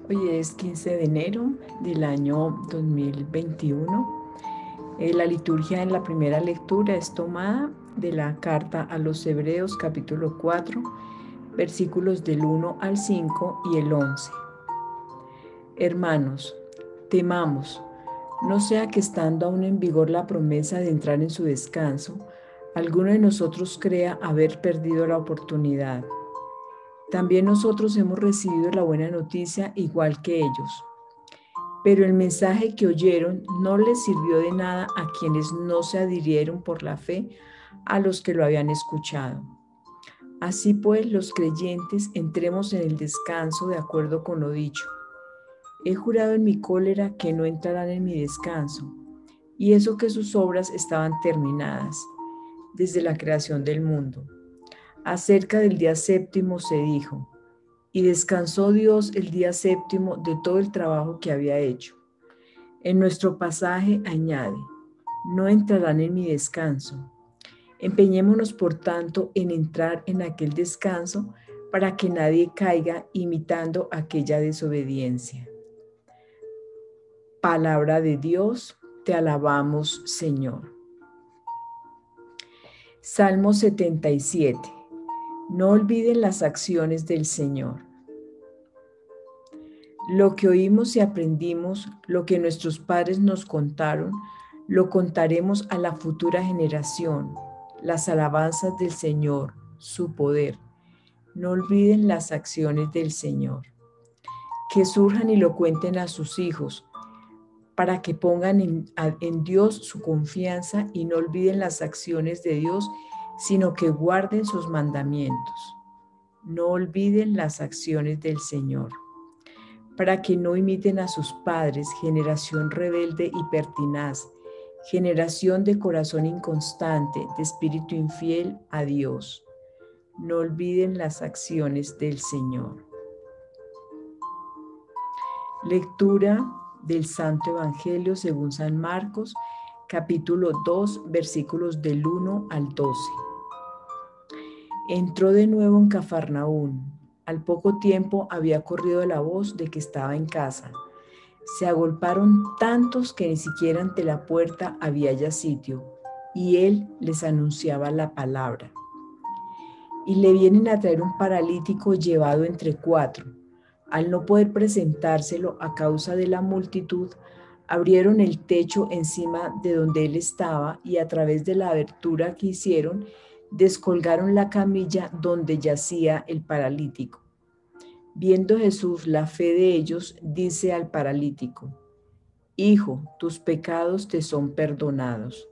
Hoy es 15 de enero del año 2021. La liturgia en la primera lectura es tomada de la carta a los Hebreos capítulo 4, versículos del 1 al 5 y el 11. Hermanos, temamos, no sea que estando aún en vigor la promesa de entrar en su descanso, alguno de nosotros crea haber perdido la oportunidad. También nosotros hemos recibido la buena noticia igual que ellos. Pero el mensaje que oyeron no les sirvió de nada a quienes no se adhirieron por la fe a los que lo habían escuchado. Así pues, los creyentes entremos en el descanso de acuerdo con lo dicho. He jurado en mi cólera que no entrarán en mi descanso, y eso que sus obras estaban terminadas desde la creación del mundo. Acerca del día séptimo se dijo, y descansó Dios el día séptimo de todo el trabajo que había hecho. En nuestro pasaje añade, no entrarán en mi descanso. Empeñémonos, por tanto, en entrar en aquel descanso para que nadie caiga imitando aquella desobediencia. Palabra de Dios, te alabamos, Señor. Salmo 77. No olviden las acciones del Señor. Lo que oímos y aprendimos, lo que nuestros padres nos contaron, lo contaremos a la futura generación, las alabanzas del Señor, su poder. No olviden las acciones del Señor. Que surjan y lo cuenten a sus hijos, para que pongan en Dios su confianza y no olviden las acciones de Dios, sino que guarden sus mandamientos. No olviden las acciones del Señor. Para que no imiten a sus padres, generación rebelde y pertinaz, generación de corazón inconstante, de espíritu infiel a Dios. No olviden las acciones del Señor. Lectura del Santo Evangelio según San Marcos, capítulo 2, versículos del 1 al 12. Entró de nuevo en Cafarnaún. Al poco tiempo había corrido la voz de que estaba en casa. Se agolparon tantos que ni siquiera ante la puerta había ya sitio, y él les anunciaba la palabra. Y le vienen a traer un paralítico llevado entre 4. Al no poder presentárselo a causa de la multitud, abrieron el techo encima de donde él estaba y a través de la abertura que hicieron, descolgaron la camilla donde yacía el paralítico. Viendo Jesús la fe de ellos, dice al paralítico, Hijo, tus pecados te son perdonados.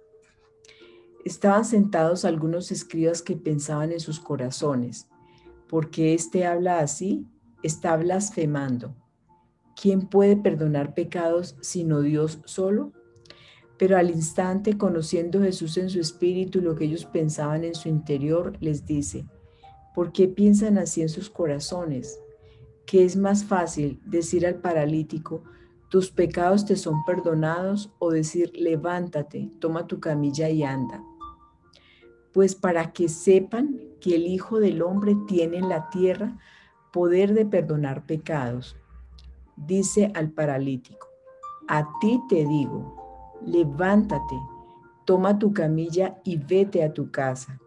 Estaban sentados algunos escribas que pensaban en sus corazones, ¿por qué éste habla así? Está blasfemando. ¿Quién puede perdonar pecados sino Dios solo? Pero al instante, conociendo Jesús en su espíritu lo que ellos pensaban en su interior, les dice, ¿por qué piensan así en sus corazones? ¿Qué es más fácil, decir al paralítico, tus pecados te son perdonados, o decir, levántate, toma tu camilla y anda? Pues para que sepan que el Hijo del Hombre tiene en la tierra poder de perdonar pecados. Dice al paralítico, a ti te digo, levántate, toma tu camilla y vete a tu casa.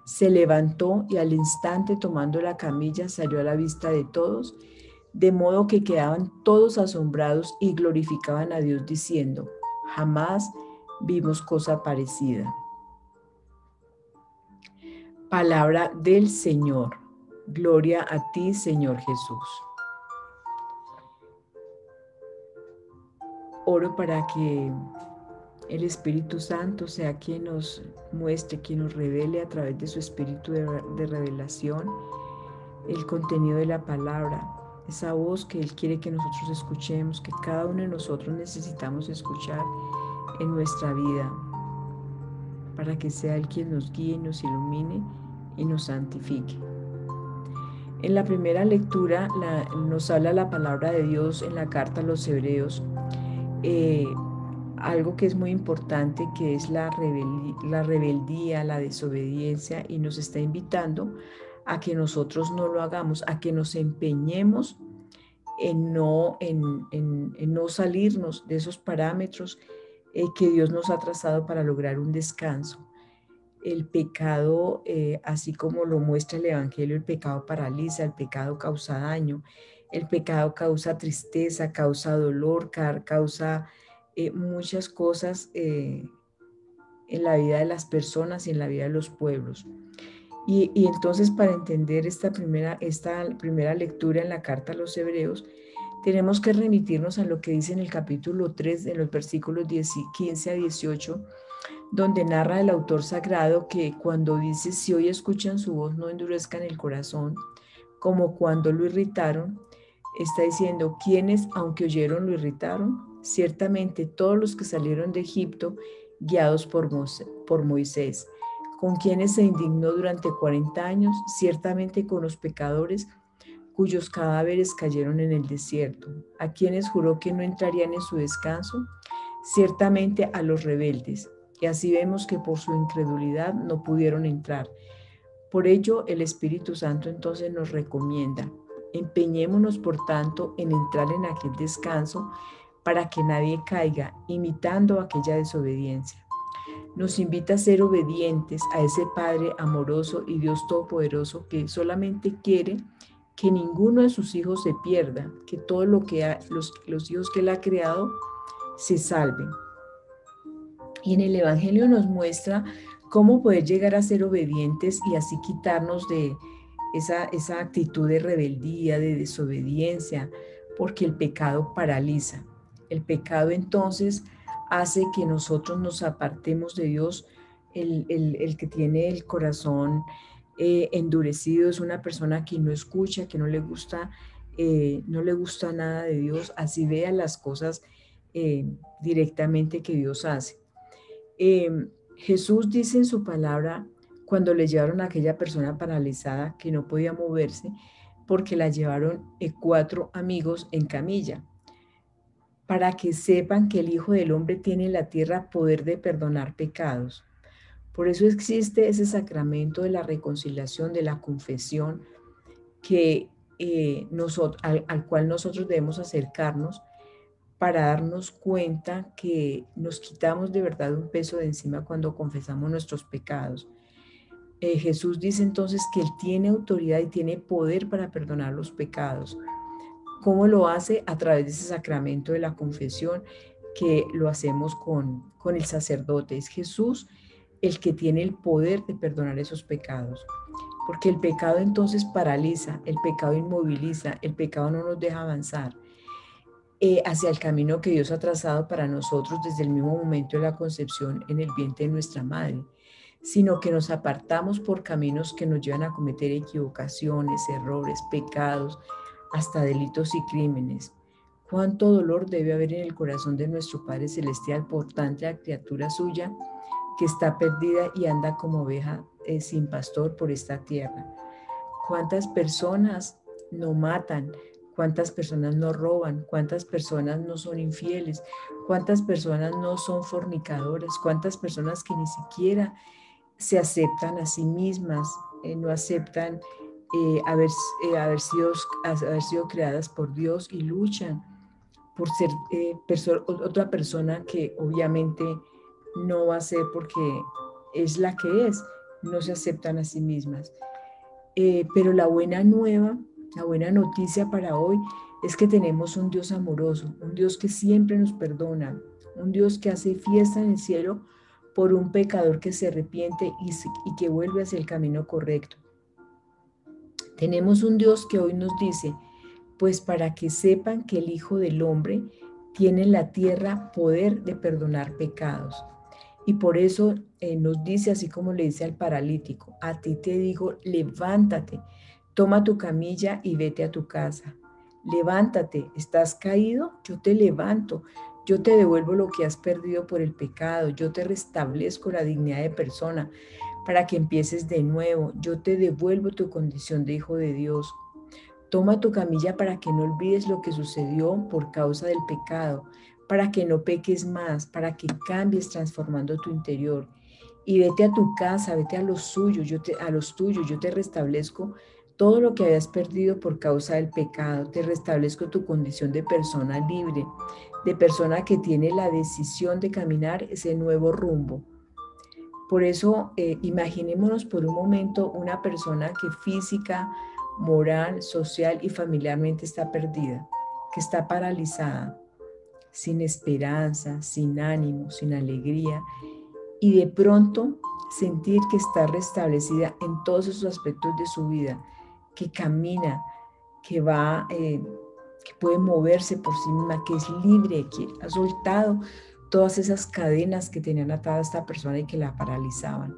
Se levantó y al instante, tomando la camilla, salió a la vista de todos, de modo que quedaban todos asombrados y glorificaban a Dios diciendo, jamás vimos cosa parecida. Palabra del Señor. Gloria a ti, Señor Jesús. Oro para que el Espíritu Santo sea quien nos muestre, quien nos revele a través de su espíritu de revelación el contenido de la palabra, esa voz que Él quiere que nosotros escuchemos, que cada uno de nosotros necesitamos escuchar en nuestra vida, para que sea Él quien nos guíe, nos ilumine y nos santifique. En la primera lectura nos habla la palabra de Dios en la carta a los Hebreos, algo que es muy importante, que es la rebeldía, la desobediencia, y nos está invitando a que nosotros no lo hagamos, a que nos empeñemos en no salirnos de esos parámetros que Dios nos ha trazado para lograr un descanso. El pecado, así como lo muestra el Evangelio, el pecado paraliza, el pecado causa daño, el pecado causa tristeza, causa dolor, causa muchas cosas en la vida de las personas y en la vida de los pueblos. Y entonces, para entender esta primera lectura en la carta a los Hebreos, tenemos que remitirnos a lo que dice en el capítulo 3, en los versículos 15 a 18, donde narra el autor sagrado que cuando dice: si hoy escuchan su voz, no endurezcan el corazón, como cuando lo irritaron. Está diciendo: ¿quiénes, aunque oyeron, lo irritaron? Ciertamente todos los que salieron de Egipto, guiados por Moisés. ¿Con quienes se indignó durante 40 años? Ciertamente con los pecadores, cuyos cadáveres cayeron en el desierto. ¿A quienes juró que no entrarían en su descanso? Ciertamente a los rebeldes. Y así vemos que por su incredulidad no pudieron entrar. Por ello, el Espíritu Santo entonces nos recomienda: empeñémonos, por tanto, en entrar en aquel descanso, para que nadie caiga imitando aquella desobediencia. Nos invita a ser obedientes a ese Padre amoroso y Dios todopoderoso, que solamente quiere que ninguno de sus hijos se pierda, que todos los hijos que Él ha creado se salven. Y en el Evangelio nos muestra cómo poder llegar a ser obedientes y así quitarnos de esa actitud de rebeldía, de desobediencia, porque el pecado paraliza. El pecado entonces hace que nosotros nos apartemos de Dios. El que tiene el corazón endurecido es una persona que no escucha, que no le gusta nada de Dios, así vea las cosas directamente que Dios hace. Jesús dice en su palabra, cuando le llevaron a aquella persona paralizada que no podía moverse, porque la llevaron 4 amigos en camilla, para que sepan que el Hijo del Hombre tiene en la tierra poder de perdonar pecados. Por eso existe ese sacramento de la reconciliación, de la confesión, que al cual nosotros debemos acercarnos para darnos cuenta que nos quitamos de verdad un peso de encima cuando confesamos nuestros pecados. Jesús dice entonces que Él tiene autoridad y tiene poder para perdonar los pecados. ¿Cómo lo hace? A través de ese sacramento de la confesión, que lo hacemos con el sacerdote. Es Jesús el que tiene el poder de perdonar esos pecados. Porque el pecado entonces paraliza, el pecado inmoviliza, el pecado no nos deja avanzar hacia el camino que Dios ha trazado para nosotros desde el mismo momento de la concepción en el vientre de nuestra madre, sino que nos apartamos por caminos que nos llevan a cometer equivocaciones, errores, pecados, hasta delitos y crímenes. Cuánto dolor debe haber en el corazón de nuestro Padre Celestial por tanta criatura suya que está perdida y anda como oveja sin pastor por esta tierra. Cuántas personas no matan, cuántas personas no roban, cuántas personas no son infieles, cuántas personas no son fornicadoras, cuántas personas que ni siquiera se aceptan a sí mismas, no aceptan haber sido creadas por Dios y luchan por ser otra persona que obviamente no va a ser porque es la que es, no se aceptan a sí mismas. Pero la buena noticia para hoy es que tenemos un Dios amoroso, un Dios que siempre nos perdona, un Dios que hace fiesta en el cielo por un pecador que se arrepiente y que vuelve hacia el camino correcto. Tenemos un Dios que hoy nos dice: pues para que sepan que el Hijo del Hombre tiene en la tierra poder de perdonar pecados. Y por eso nos dice, así como le dice al paralítico: a ti te digo, levántate, toma tu camilla y vete a tu casa. Levántate, ¿estás caído? Yo te levanto, yo te devuelvo lo que has perdido por el pecado, yo te restablezco la dignidad de persona para que empieces de nuevo, yo te devuelvo tu condición de hijo de Dios. Toma tu camilla para que no olvides lo que sucedió por causa del pecado, para que no peques más, para que cambies transformando tu interior. Y vete a tu casa, vete a los tuyos, yo te restablezco todo lo que habías perdido por causa del pecado. Te restablezco tu condición de persona libre, de persona que tiene la decisión de caminar ese nuevo rumbo. Por eso, imaginémonos por un momento una persona que física, moral, social y familiarmente está perdida, que está paralizada, sin esperanza, sin ánimo, sin alegría, y de pronto sentir que está restablecida en todos esos aspectos de su vida, que camina, que va, que puede moverse por sí misma, que es libre, que ha soltado todas esas cadenas que tenían atada a esta persona y que la paralizaban.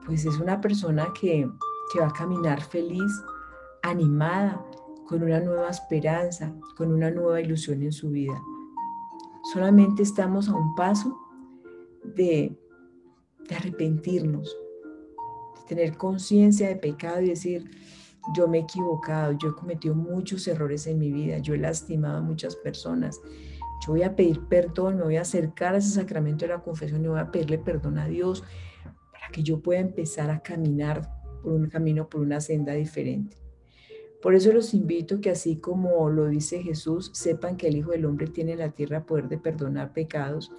Pues es una persona que va a caminar feliz, animada, con una nueva esperanza, con una nueva ilusión en su vida. Solamente estamos a un paso de arrepentirnos, de tener conciencia de pecado y decir, yo me he equivocado, yo he cometido muchos errores en mi vida, yo he lastimado a muchas personas, yo voy a pedir perdón, me voy a acercar a ese sacramento de la confesión y voy a pedirle perdón a Dios para que yo pueda empezar a caminar por un camino, por una senda diferente. Por eso los invito que así como lo dice Jesús, sepan que el Hijo del Hombre tiene en la tierra poder de perdonar pecados.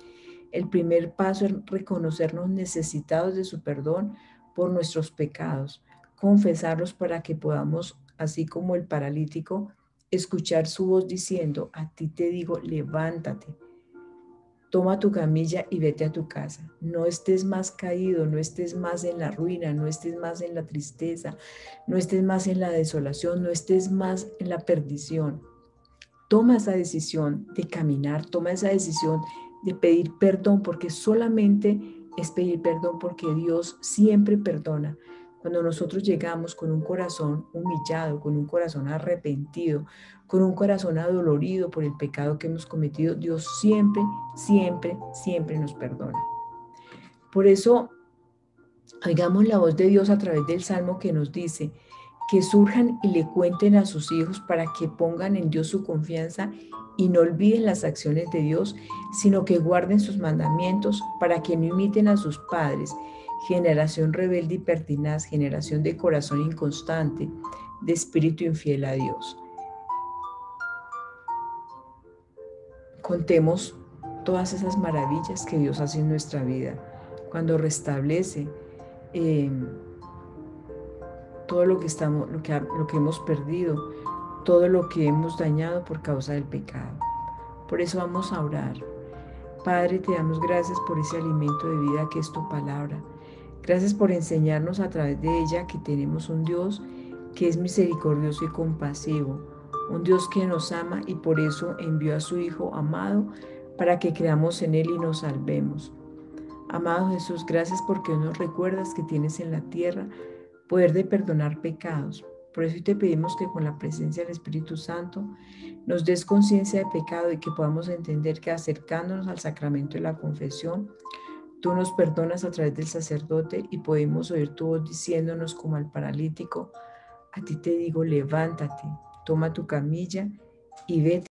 El primer paso es reconocernos necesitados de su perdón por nuestros pecados, confesarlos para que podamos, así como el paralítico, escuchar su voz diciendo, a ti te digo, levántate, toma tu camilla y vete a tu casa. No estés más caído, no estés más en la ruina, no estés más en la tristeza, no estés más en la desolación, no estés más en la perdición. Toma esa decisión de caminar, toma esa decisión de pedir perdón, porque solamente es pedir perdón porque Dios siempre perdona. Cuando nosotros llegamos con un corazón humillado, con un corazón arrepentido, con un corazón adolorido por el pecado que hemos cometido, Dios siempre, siempre, siempre nos perdona. Por eso, oigamos la voz de Dios a través del Salmo que nos dice que surjan y le cuenten a sus hijos para que pongan en Dios su confianza y no olviden las acciones de Dios, sino que guarden sus mandamientos para que no imiten a sus padres, generación rebelde y pertinaz, generación de corazón inconstante, de espíritu infiel a Dios. Contemos todas esas maravillas que Dios hace en nuestra vida, cuando restablece todo lo que hemos perdido, todo lo que hemos dañado por causa del pecado. Por eso vamos a orar. Padre, te damos gracias por ese alimento de vida que es tu palabra. Gracias por enseñarnos a través de ella que tenemos un Dios que es misericordioso y compasivo, un Dios que nos ama y por eso envió a su Hijo amado para que creamos en Él y nos salvemos. Amado Jesús, gracias porque nos recuerdas que tienes en la tierra poder de perdonar pecados. Por eso te pedimos que con la presencia del Espíritu Santo nos des conciencia de pecado y que podamos entender que acercándonos al sacramento de la confesión, tú nos perdonas a través del sacerdote y podemos oír tu voz diciéndonos como al paralítico, a ti te digo, levántate, toma tu camilla y vete.